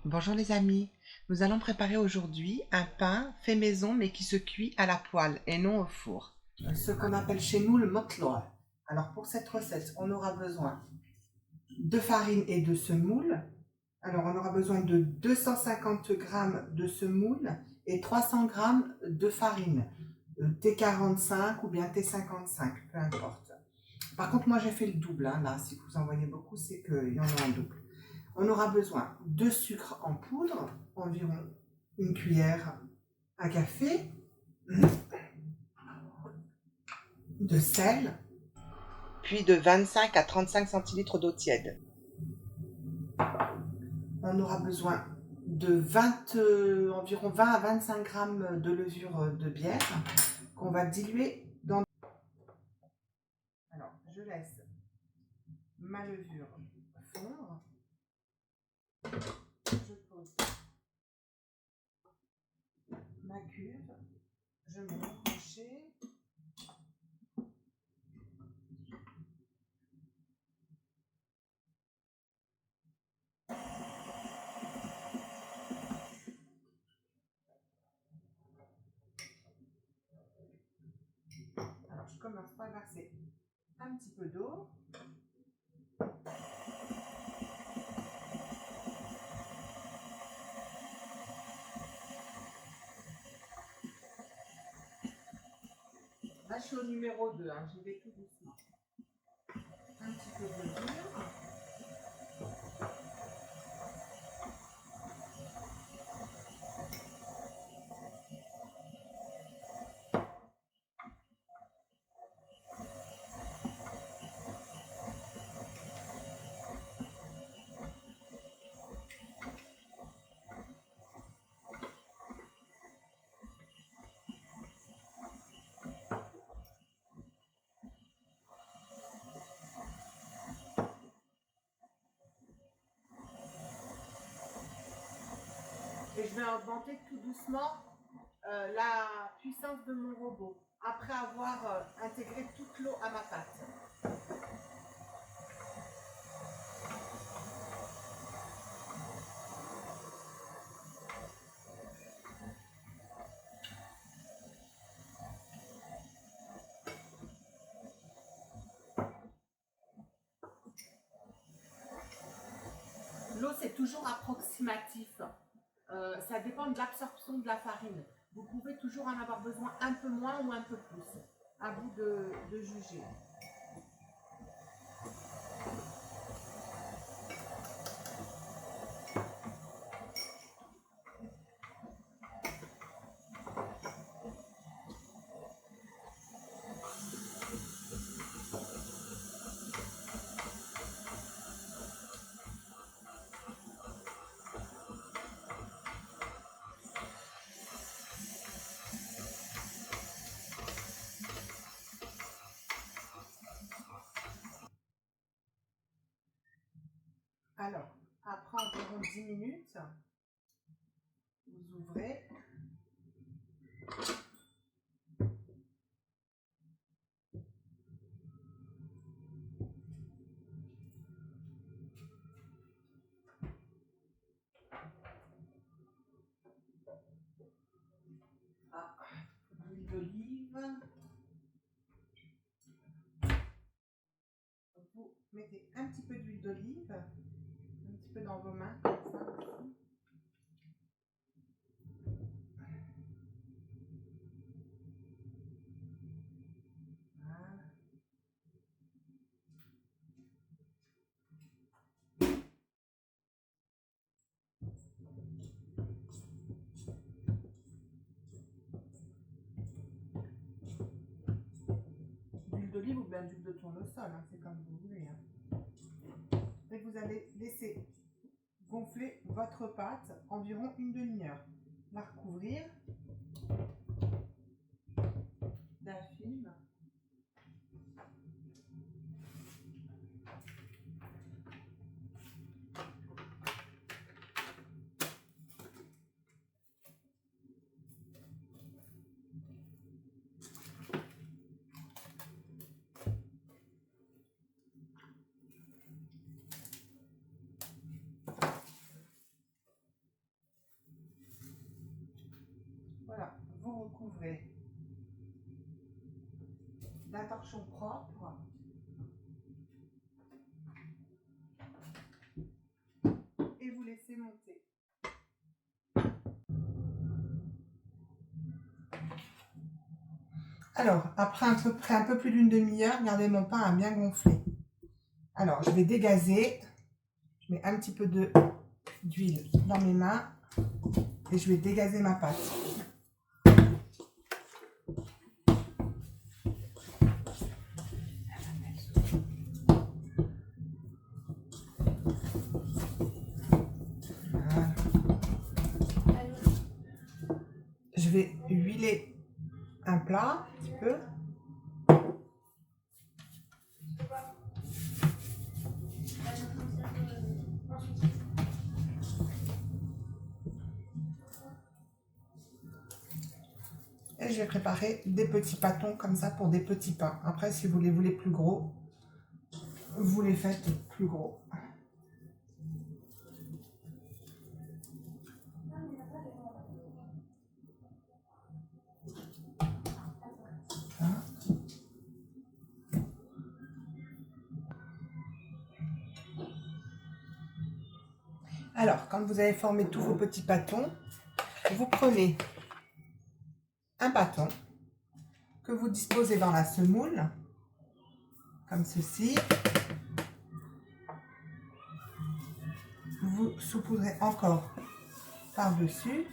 Bonjour les amis, nous allons préparer aujourd'hui un pain fait maison mais qui se cuit à la poêle et non au four. Ce qu'on appelle chez nous le motloa. Alors pour cette recette, on aura besoin de farine et de semoule. Alors on aura besoin de 250 g de semoule et 300 g de farine. T45 ou bien T55, peu importe. Par contre moi j'ai fait le double, hein, là si vous en voyez beaucoup c'est qu'il y en a un double. On aura besoin de sucre en poudre, environ une cuillère à café, de sel, puis de 25 à 35 centilitres d'eau tiède. On aura besoin de environ 20 à 25 grammes de levure de bière qu'on va diluer dans... Alors, je laisse ma levure fondre. Je pose ma cuve. Je mets mon crochet. Alors, je commence par verser un petit peu d'eau. Là, je suis au numéro 2, hein, j'y vais tout doucement. Un petit peu de levure. Et je vais augmenter tout doucement la puissance de mon robot après avoir intégré toute l'eau à ma pâte. L'eau, c'est toujours approximatif. Ça dépend de l'absorption de la farine. Vous pouvez toujours en avoir besoin un peu moins ou un peu plus. À vous de juger. Alors, après environ 10 minutes, vous ouvrez. Ah, l'huile d'olive. Vous mettez un petit peu d'huile d'olive, un petit peu dans vos mains, comme ça aussi. Voilà. D'huile d'olive ou bien d'huile de tournesol, hein, c'est comme vous voulez. Hein. Et vous allez laisser gonfler votre pâte environ une demi-heure. La recouvrir d'un film. d'un torchon propre. Et vous laissez monter. Alors, après à peu près un peu plus d'une demi-heure, regardez, mon pain a bien gonflé. Alors, je vais dégazer. Je mets un petit peu d'huile dans mes mains et je vais dégazer ma pâte. Voilà. Je vais huiler un plat un petit peu. Et je vais préparer des petits pâtons comme ça pour des petits pains. Après, si vous les voulez plus gros, vous les faites plus gros. Hein? Alors, quand vous avez formé tous vos petits pâtons, vous prenez un bâton que vous disposez dans la semoule, comme ceci. Vous saupoudrez encore par-dessus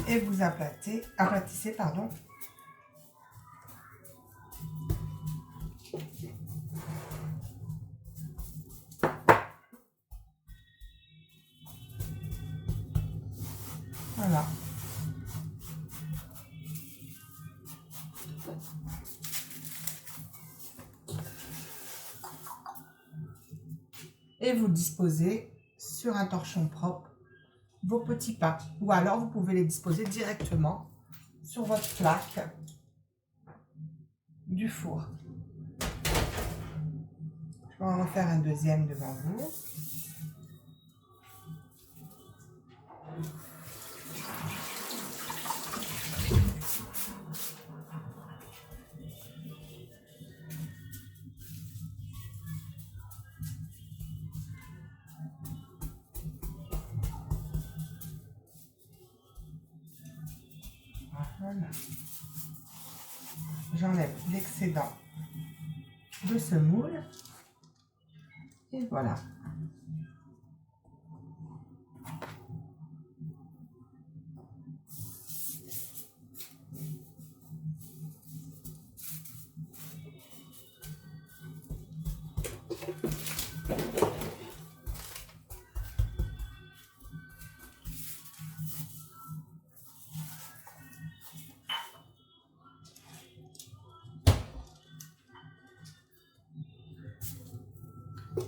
et vous aplatissez, pardon. Voilà. Et vous disposez sur un torchon propre vos petits pains. Ou alors vous pouvez les disposer directement sur votre plaque du four. Je vais en refaire un deuxième devant vous. Voilà. J'enlève l'excédent de semoule. Et voilà.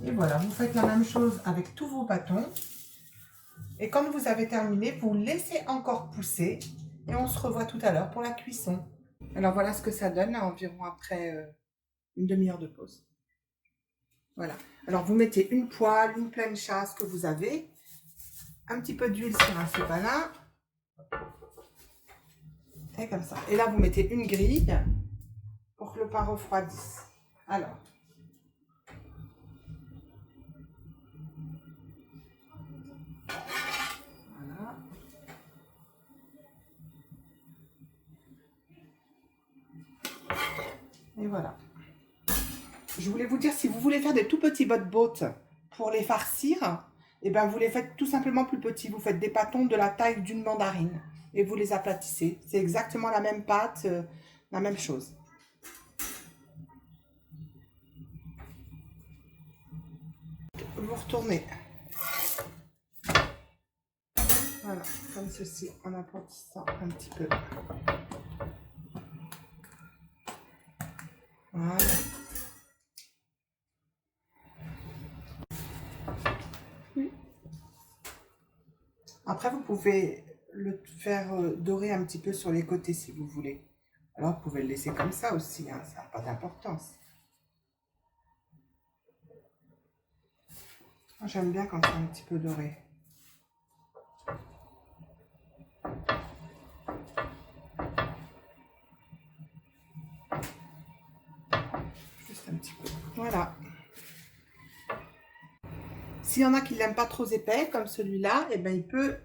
Et voilà, vous faites la même chose avec tous vos bâtons. Et quand vous avez terminé, vous laissez encore pousser. Et on se revoit tout à l'heure pour la cuisson. Alors voilà ce que ça donne, environ après une demi-heure de pause. Voilà. Alors vous mettez une poêle, une pleine chasse que vous avez. Un petit peu d'huile sur un sopalin. Et comme ça. Et là, vous mettez une grille pour que le pain refroidisse. Alors. Voilà. Et voilà. Je voulais vous dire, si vous voulez faire des tout petits bottes pour les farcir, et ben vous les faites tout simplement plus petits. Vous faites des pâtons de la taille d'une mandarine et vous les aplatissez. C'est exactement la même pâte, la même chose. Vous retournez. Voilà, comme ceci, en aplatissant un petit peu. Voilà. Après, vous pouvez le faire dorer un petit peu sur les côtés si vous voulez. Alors, vous pouvez le laisser comme ça aussi, hein, ça n'a pas d'importance. J'aime bien quand c'est un petit peu doré. Voilà. S'il y en a qui l'aiment pas trop épais, comme celui-là, et ben il peut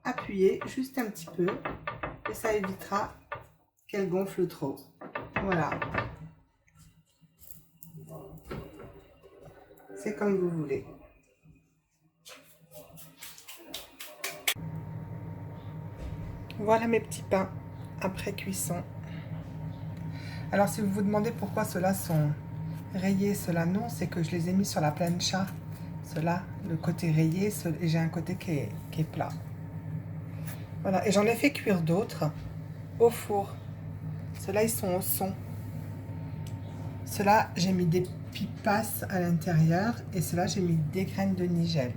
appuyer juste un petit peu et ça évitera qu'elle gonfle trop. Voilà. C'est comme vous voulez. Voilà mes petits pains après cuisson. Alors si vous vous demandez pourquoi ceux-là sont rayés, ceux-là non, c'est que je les ai mis sur la plancha. Ceux-là, le côté rayé, et j'ai un côté qui est plat. Voilà, et j'en ai fait cuire d'autres au four. Ceux-là, ils sont au son. Ceux-là, j'ai mis des pipasses à l'intérieur et ceux-là, j'ai mis des graines de nigel.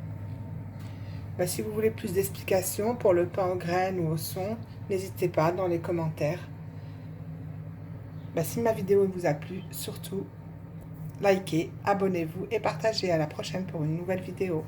Bah, si vous voulez plus d'explications pour le pain aux graines ou au son, n'hésitez pas dans les commentaires. Bah, si ma vidéo vous a plu, surtout, likez, abonnez-vous et partagez. À la prochaine pour une nouvelle vidéo.